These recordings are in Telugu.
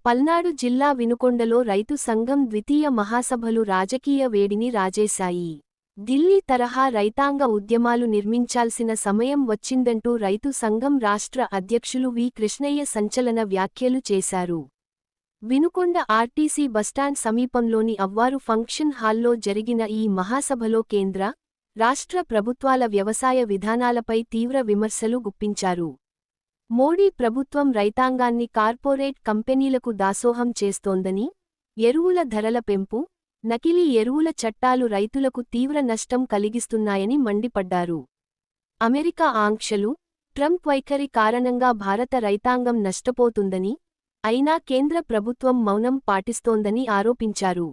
పల్నాడు జిల్లా వినుకొండలో రైతు సంఘం ద్వితీయ మహాసభలు రాజకీయ వేడిని రాజేశాయి. ఢిల్లీ తరహా రైతాంగ ఉద్యమాలు నిర్మించాల్సిన సమయం వచ్చిందంటూ రైతు సంఘం రాష్ట్ర అధ్యక్షులు వి. కృష్ణయ్య సంచలన వ్యాఖ్యలు చేశారు. వినుకొండ ఆర్టీసీ బస్టాండ్ సమీపంలోని అవ్వారు ఫంక్షన్ హాల్లో జరిగిన ఈ మహాసభలో కేంద్ర, రాష్ట్ర ప్రభుత్వాల వ్యవసాయ విధానాలపై తీవ్ర విమర్శలు గుప్పించారు. మోడీ ప్రభుత్వం రైతాంగాన్ని కార్పొరేట్ కంపెనీలకు దాసోహం చేస్తోందని, ఎరువుల ధరల పెంపు, నకిలీ ఎరువుల చట్టాలు రైతులకు తీవ్ర నష్టం కలిగిస్తున్నాయని మండిపడ్డారు. అమెరికా ఆంక్షలు, ట్రంప్ వైఖరి కారణంగా భారత రైతాంగం నష్టపోతుందని, అయినా కేంద్ర ప్రభుత్వం మౌనం పాటిస్తోందని ఆరోపించారు.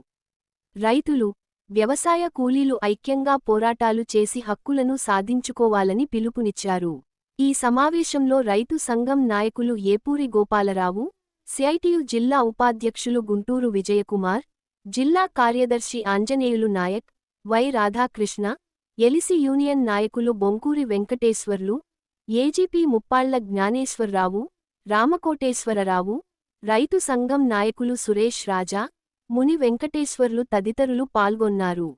రైతులు, వ్యవసాయ కూలీలు ఐక్యంగా పోరాటాలు చేసి హక్కులను సాధించుకోవాలని పిలుపునిచ్చారు. ఈ సమావేశంలో రైతు సంఘం నాయకులు ఏపూరి గోపాలరావు, సిఐటియు జిల్లా ఉపాధ్యక్షులు గుంటూరు విజయకుమార్, జిల్లా కార్యదర్శి Anjaneyulu Naik, Y. Radhakrishna, LIC union నాయకులు బొంకూరి వెంకటేశ్వర్లు, ఏజీపీ ముప్పాళ్ల జ్ఞానేశ్వర్రావు, రామకోటేశ్వరరావు, రైతు సంఘం నాయకులు సురేష్ రాజా, ముని వెంకటేశ్వర్లు తదితరులు పాల్గొన్నారు.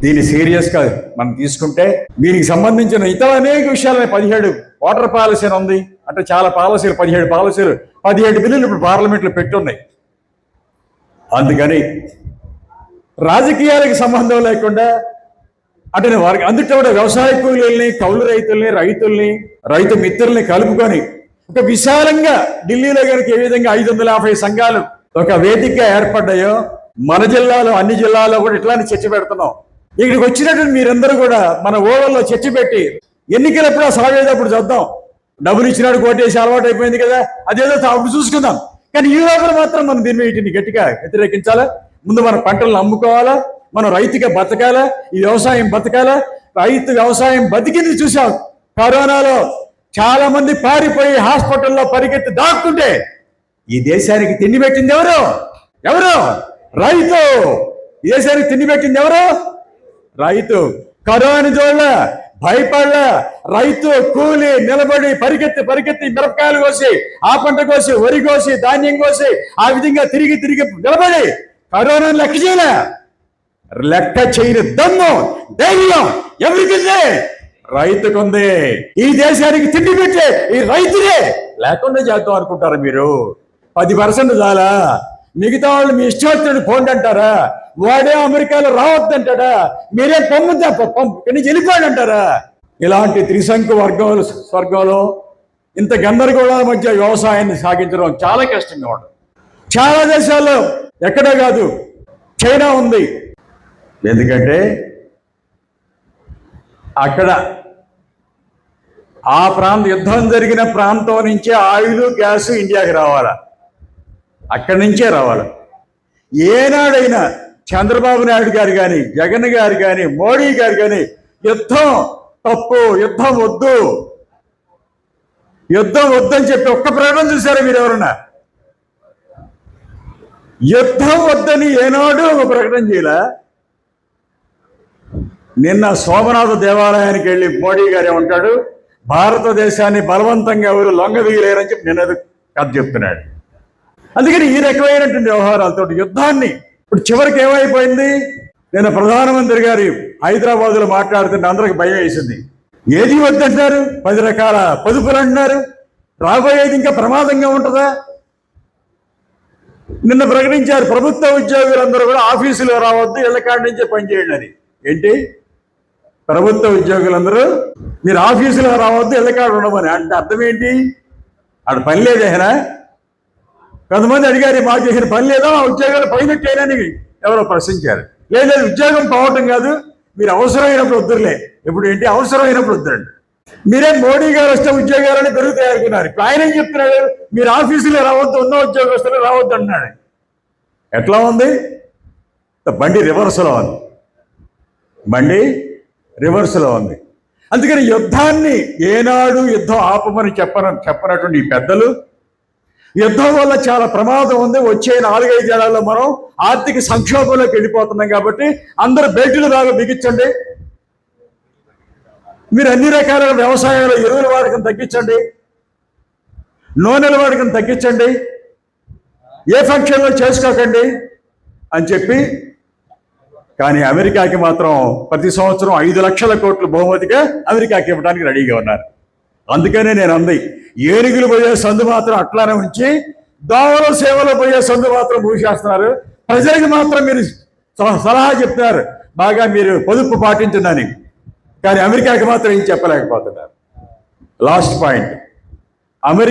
దీన్ని సీరియస్గా మనం తీసుకుంటే దీనికి సంబంధించిన ఇతర అనేక విషయాలని 17 వాటర్ పాలసీ అని ఉంది. అంటే చాలా పాలసీలు, 17 పాలసీలు, 17 బిల్లులు ఇప్పుడు పార్లమెంట్లో పెట్టున్నాయి. అందుకని రాజకీయాలకు సంబంధం లేకుండా అంటే వారికి అందుట్లో కూడా వ్యవసాయ కూలీల్ని, కౌలు రైతుల్ని, రైతు మిత్రుల్ని కలుపుకొని ఒక విశాలంగా ఢిల్లీలో కనుక ఏ విధంగా 550 సంఘాలు ఒక వేదిక ఏర్పడ్డాయో మన జిల్లాలో, అన్ని జిల్లాల్లో కూడా ఇట్లాంటి చర్చ పెడుతున్నాం. ఇక్కడికి వచ్చినట్టు మీరందరూ కూడా మన ఓవల్లో చర్చ పెట్టి ఎన్నికలప్పుడు ఆ సాగేటప్పుడు చూద్దాం. డబ్బులు ఇచ్చినాడు కోటేసి అలవాటు అయిపోయింది కదా, అదేదో అప్పుడు చూసుకుందాం. కానీ ఈ లోపల మాత్రం మనం దీని వీటిని గట్టిగా వ్యతిరేకించాలా. ముందు మన పంటలను అమ్ముకోవాలా, మనం రైతుగా బతకాలా, ఈ వ్యవసాయం బతకాలా. రైతు వ్యవసాయం బతికింది చూసాం. కరోనాలో చాలా మంది పారిపోయి హాస్పిటల్లో పరిగెత్తి దాక్కుంటే ఈ దేశానికి తిండి పెట్టింది ఎవరు? రైతు. ఈ దేశానికి తిండి పెట్టింది ఎవరు? రైతు. కరోనా చూడ భయపడలా. రైతు కూలి నిలబడి పరిగెత్తి మిరపకాయలు కోసి, ఆ పంట కోసి, వరి కోసి, ధాన్యం కోసి, ఆ విధంగా తిరిగి నిలబడి కరోనాను లెక్క చేయని దమ్ము, ధైర్యం ఎవరికింది? రైతుకుంది. ఈ దేశానికి తిండి పెట్టే ఈ రైతులే లేకుండా చేద్దాం అనుకుంటారా మీరు? 10% చాలా, మిగతా వాళ్ళు మీ ఇష్టం పోండి అంటారా? వాడే అమెరికాలో రావద్దంటాడా? మీరే పంపుని వెళ్ళిపోయాడు అంటారా? ఇలాంటి త్రిశంకు స్వర్గంలో ఇంత గందరగోళాల మధ్య వ్యవసాయాన్ని సాగించడం చాలా కష్టంగా ఉంటుంది. చాలా దేశాల్లో ఎక్కడా కాదు, చైనా ఉంది. ఎందుకంటే అక్కడ ఆ యుద్ధం జరిగిన ప్రాంతం నుంచే ఆయిల్, గ్యాస్ ఇండియాకి రావాలా, అక్కడి నుంచే రావాలి. ఏనాడైనా చంద్రబాబు నాయుడు గారు కానీ, జగన్ గారు కానీ, మోడీ గారు కానీ యుద్ధం తప్పు, యుద్ధం వద్దని చెప్పి ఒక్క ప్రకటన చూసారా మీరు ఎవరన్నా? యుద్ధం వద్దని ఏనాడు ఒక ప్రకటన చేయలే. నిన్న సోమనాథ దేవాలయానికి వెళ్ళి మోడీ గారు ఏమంటాడు? భారతదేశాన్ని బలవంతంగా ఎవరు లొంగదీయలేరని చెప్పి నిన్న కథ చెప్తున్నాడు. అందుకని ఈ రకమైనటువంటి వ్యవహారాలతో యుద్ధాన్ని ఇప్పుడు చివరికి ఏమైపోయింది? నిన్న ప్రధానమంత్రి గారు హైదరాబాద్లో మాట్లాడుతుంటే అందరికి భయం వేసింది. ఏది వద్దంటారు? 10 రకాల పొదుపులు అంటున్నారు. రాబోయేది ఇంకా ప్రమాదంగా ఉంటుందా? నిన్న ప్రకటించారు ప్రభుత్వ ఉద్యోగులందరూ కూడా ఆఫీసులో రావద్దు, ఇళ్ల కాడి నుంచే పనిచేయండి అని. ఏంటి? ప్రభుత్వ ఉద్యోగులందరూ మీరు ఆఫీసులో రావద్దు, ఇళ్ల కాడ ఉండమని అంటే అర్థం ఏంటి? ఆడ పని లేదేనా? కొంతమంది అడిగారు, మాకు చేసిన పని లేదా, ఆ ఉద్యోగాలు పైనట్టేనని ఎవరో ప్రశ్నించారు. లేదు, ఉద్యోగం పోవటం కాదు, మీరు అవసరమైనప్పుడు వద్దురులే. ఇప్పుడు ఏంటి? అవసరమైనప్పుడు వద్దురండి. మీరే మోడీ గారు వస్తే ఉద్యోగాలని పెరుగుతాయి అనుకున్నారు. ఇప్పుడు ఆయన ఏం చెప్తున్నాడు? మీరు ఆఫీసులో రావద్దు, ఉన్న ఉద్యోగస్తులు రావద్దు అంటున్నాడు. ఎట్లా ఉంది? బండి రివర్స్లో ఉంది. అందుకని యుద్ధాన్ని ఏనాడు యుద్ధం ఆపమని చెప్పనటువంటి ఈ పెద్దలు యుద్ధం వల్ల చాలా ప్రమాదం ఉంది. వచ్చే 4-5 ఏళ్లలో మనం ఆర్థిక సంక్షోభంలోకి వెళ్ళిపోతున్నాం. కాబట్టి అందరూ బెల్టులు బాగా బిగించండి. మీరు అన్ని రకాల వ్యవసాయంలో ఎరువుల వాడకం తగ్గించండి, నూనెల వాడకం తగ్గించండి, ఏ ఫంక్షన్లో చేసుకోకండి అని చెప్పి. కానీ అమెరికాకి మాత్రం ప్రతి సంవత్సరం 5 లక్షల కోట్లు బహుమతిగా అమెరికాకి ఇవ్వడానికి రెడీగా ఉన్నారు. అందుకనే నేను అంది, ఏనుగులు పోయే సందు మాత్రం అట్లానే ఉంచి దోమల సేవలో పోయే సందు మాత్రం మూసేస్తున్నారు. ప్రజలకు మాత్రం మీరు సలహా చెప్తున్నారు, బాగా మీరు పొదుపు పాటించండి. కానీ అమెరికాకి మాత్రం ఏం చెప్పలేకపోతున్నారు. Last point, America